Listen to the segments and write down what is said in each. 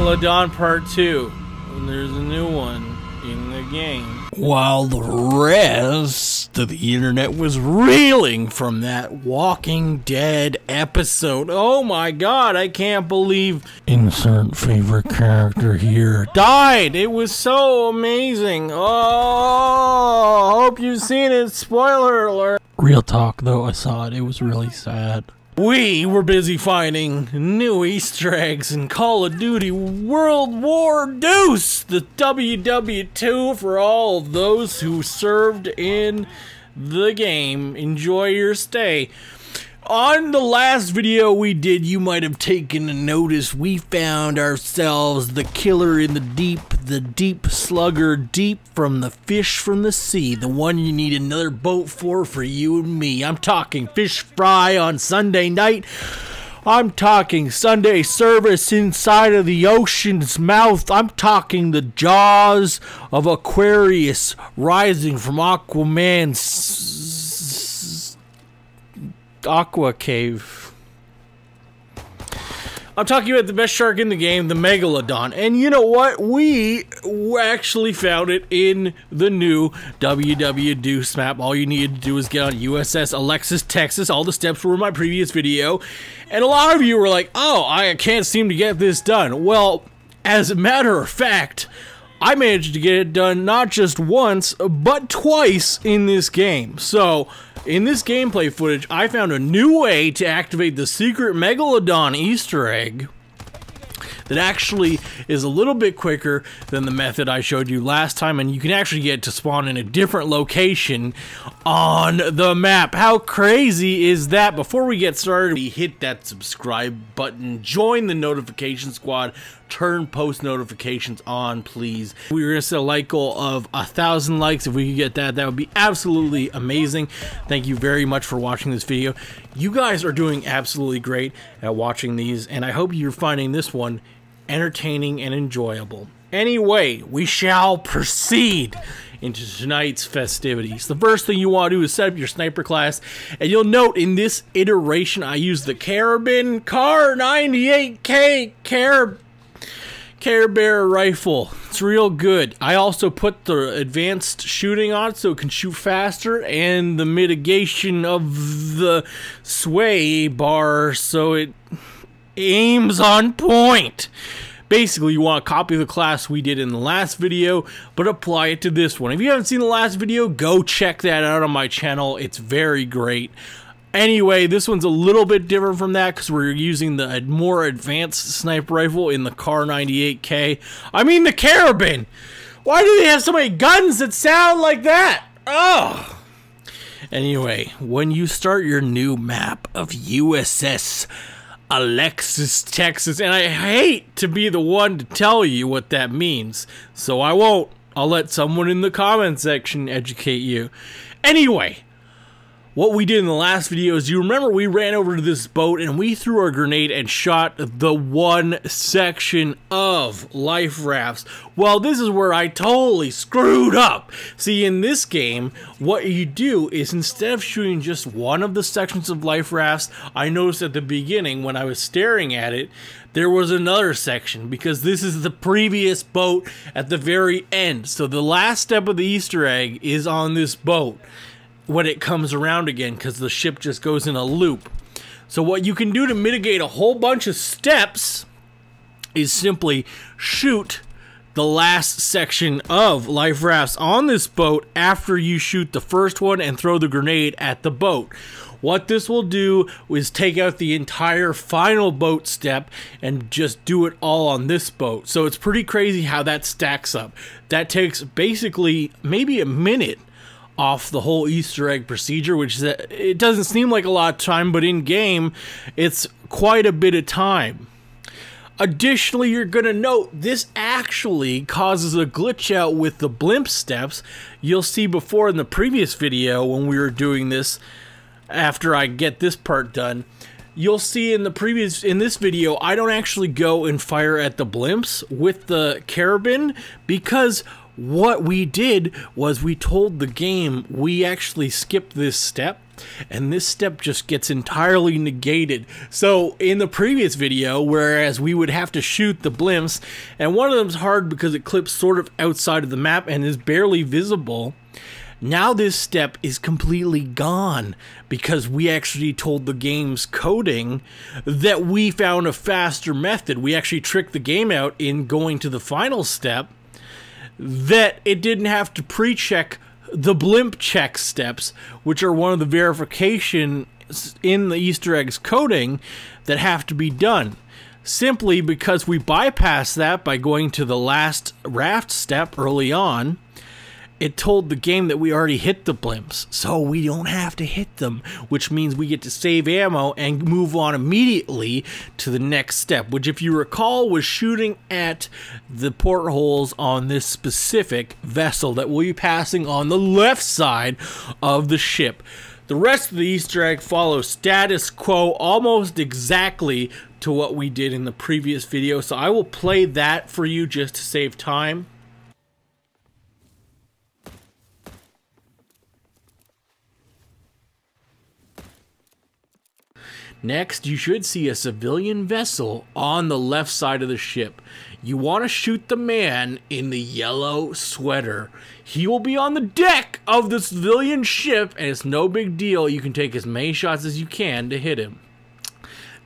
Megalodon Part 2. And there's a new one in the game. While the rest of the internet was reeling from that Walking Dead episode. Oh my god, I can't believe insert favorite character here died. It was so amazing. Oh, hope you've seen it. Spoiler alert. Real talk though, I saw it. It was really sad. We were busy finding new Easter eggs in Call of Duty World War Deuce, the WW2 for all of those who served in the game. Enjoy your stay. On the last video we did, you might have taken a notice, we found ourselves the killer in the deep slugger deep from the fish from the sea, the one you need another boat for you and me. I'm talking fish fry on Sunday night. I'm talking Sunday service inside of the ocean's mouth. I'm talking the jaws of Aquarius rising from Aquaman's aqua cave. I'm talking about the best shark in the game, the Megalodon. And you know what? We actually found it in the new WW2 map. All you needed to do was get on USS Texas. All the steps were in my previous video. And a lot of you were like, oh, I can't seem to get this done. Well, as a matter of fact, I managed to get it done not just once, but twice in this game. So, in this gameplay footage, I found a new way to activate the secret Megalodon Easter egg that actually is a little bit quicker than the method I showed you last time, and you can actually get to spawn in a different location on the map. How crazy is that? Before we get started, hit that subscribe button, join the notification squad, turn post notifications on, please. We were gonna set a like goal of 1,000 likes. If we could get that, that would be absolutely amazing. Thank you very much for watching this video. You guys are doing absolutely great at watching these, and I hope you're finding this one entertaining and enjoyable. Anyway, we shall proceed into tonight's festivities. The first thing you want to do is set up your sniper class, and you'll note in this iteration I use the Carabin Car 98K Care Bear rifle. It's real good. I also put the advanced shooting on it so it can shoot faster, and the mitigation of the sway bar so it aims on point. Basically, you want to copy the class we did in the last video, but apply it to this one. If you haven't seen the last video, go check that out on my channel. It's very great. Anyway, this one's a little bit different from that because we're using the more advanced sniper rifle in the Car 98K. I mean the Carabin! Why do they have so many guns that sound like that? Oh! Anyway, when you start your new map of USS Texas, and I hate to be the one to tell you what that means, so I won't. I'll let someone in the comment section educate you. Anyway, what we did in the last video is, you remember we ran over to this boat and we threw our grenade and shot the one section of life rafts. Well, this is where I totally screwed up. See, in this game, what you do is, instead of shooting just one of the sections of life rafts, I noticed at the beginning when I was staring at it, there was another section, because this is the previous boat at the very end. So the last step of the Easter egg is on this boat when it comes around again, because the ship just goes in a loop. So what you can do to mitigate a whole bunch of steps is simply shoot the last section of life rafts on this boat after you shoot the first one and throw the grenade at the boat. What this will do is take out the entire final boat step and just do it all on this boat. So it's pretty crazy how that stacks up. That takes basically maybe a minute off the whole Easter egg procedure, which is, it doesn't seem like a lot of time, but in game it's quite a bit of time. Additionally, you're gonna note this actually causes a glitch out with the blimp steps. You'll see before in the previous video when we were doing this, after I get this part done, you'll see in this video I don't actually go and fire at the blimps with the Carabin, because what we did was we told the game we actually skipped this step and this step just gets entirely negated. So in the previous video, whereas we would have to shoot the blimps, and one of them's hard because it clips sort of outside of the map and is barely visible, now this step is completely gone because we actually told the game's coding that we found a faster method. We actually tricked the game out in going to the final step, that it didn't have to pre-check the blimp check steps, which are one of the verifications in the Easter eggs coding that have to be done. Simply because we bypassed that by going to the last raft step early on, it told the game that we already hit the blimps, so we don't have to hit them, which means we get to save ammo and move on immediately to the next step, which, if you recall, was shooting at the portholes on this specific vessel that we'll be passing on the left side of the ship. The rest of the Easter egg follows status quo almost exactly to what we did in the previous video, so I will play that for you just to save time. Next, you should see a civilian vessel on the left side of the ship. You want to shoot the man in the yellow sweater. He will be on the deck of the civilian ship, and it's no big deal. You can take as many shots as you can to hit him.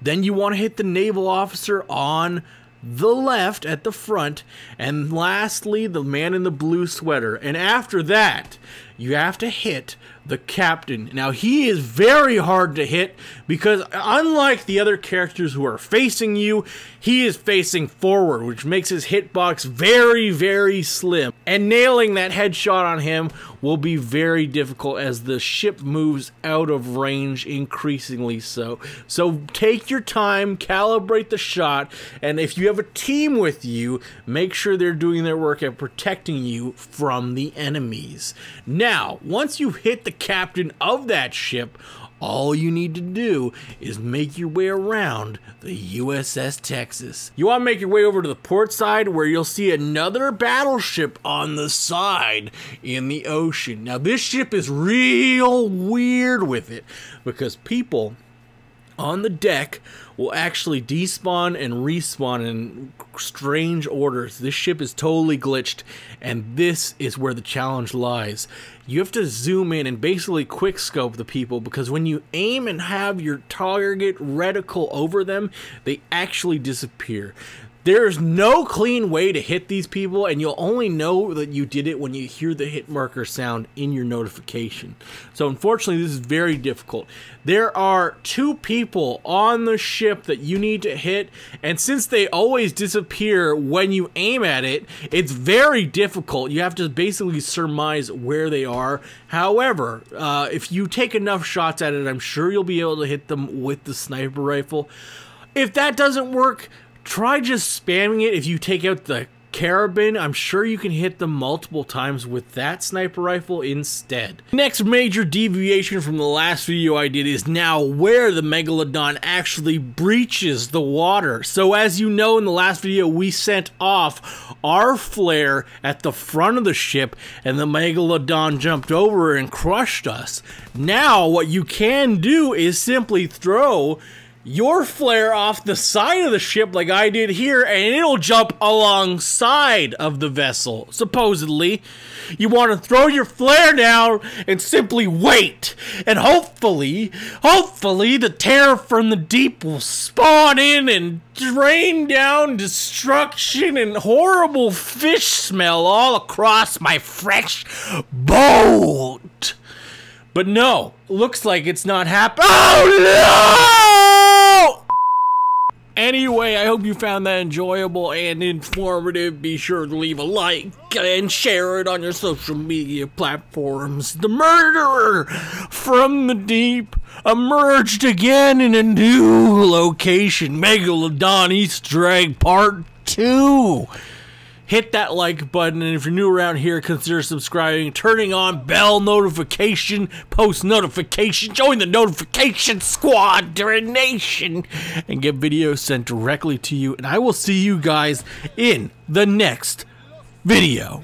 Then you want to hit the naval officer on the left at the front, and lastly, the man in the blue sweater. And after that, you have to hit the captain. Now, he is very hard to hit because unlike the other characters who are facing you, he is facing forward, which makes his hitbox very, very slim. And nailing that headshot on him will be very difficult as the ship moves out of range increasingly so. So take your time, calibrate the shot, and if you have a team with you, make sure they're doing their work at protecting you from the enemies. Now, once you've hit the captain of that ship, all you need to do is make your way around the USS Texas. You want to make your way over to the port side where you'll see another battleship on the side in the ocean. Now, this ship is real weird with it because people on the deck will actually despawn and respawn in strange orders. This ship is totally glitched, and this is where the challenge lies. You have to zoom in and basically quick scope the people, because when you aim and have your target reticle over them, they actually disappear. There's no clean way to hit these people, and you'll only know that you did it when you hear the hit marker sound in your notification. So unfortunately, this is very difficult. There are 2 people on the ship that you need to hit, and since they always disappear when you aim at it, it's very difficult. You have to basically surmise where they are. However, if you take enough shots at it, I'm sure you'll be able to hit them with the sniper rifle. If that doesn't work, try just spamming it. If you take out the carabin, I'm sure you can hit them multiple times with that sniper rifle instead. Next major deviation from the last video I did is now where the Megalodon actually breaches the water. So as you know, in the last video, we sent off our flare at the front of the ship, and the Megalodon jumped over and crushed us. Now, what you can do is simply throw your flare off the side of the ship like I did here, and it'll jump alongside of the vessel, supposedly. You want to throw your flare down and simply wait, and hopefully the terror from the deep will spawn in and rain down destruction and horrible fish smell all across my fresh boat. But no, looks like it's not happening. Oh no! Anyway, I hope you found that enjoyable and informative. Be sure to leave a like and share it on your social media platforms. The murderer from the deep emerged again in a new location. Megalodon Easter egg Part 2. Hit that like button, and if you're new around here, consider subscribing, turning on bell notification, post notification, join the notification squad during nation, and get videos sent directly to you. And I will see you guys in the next video.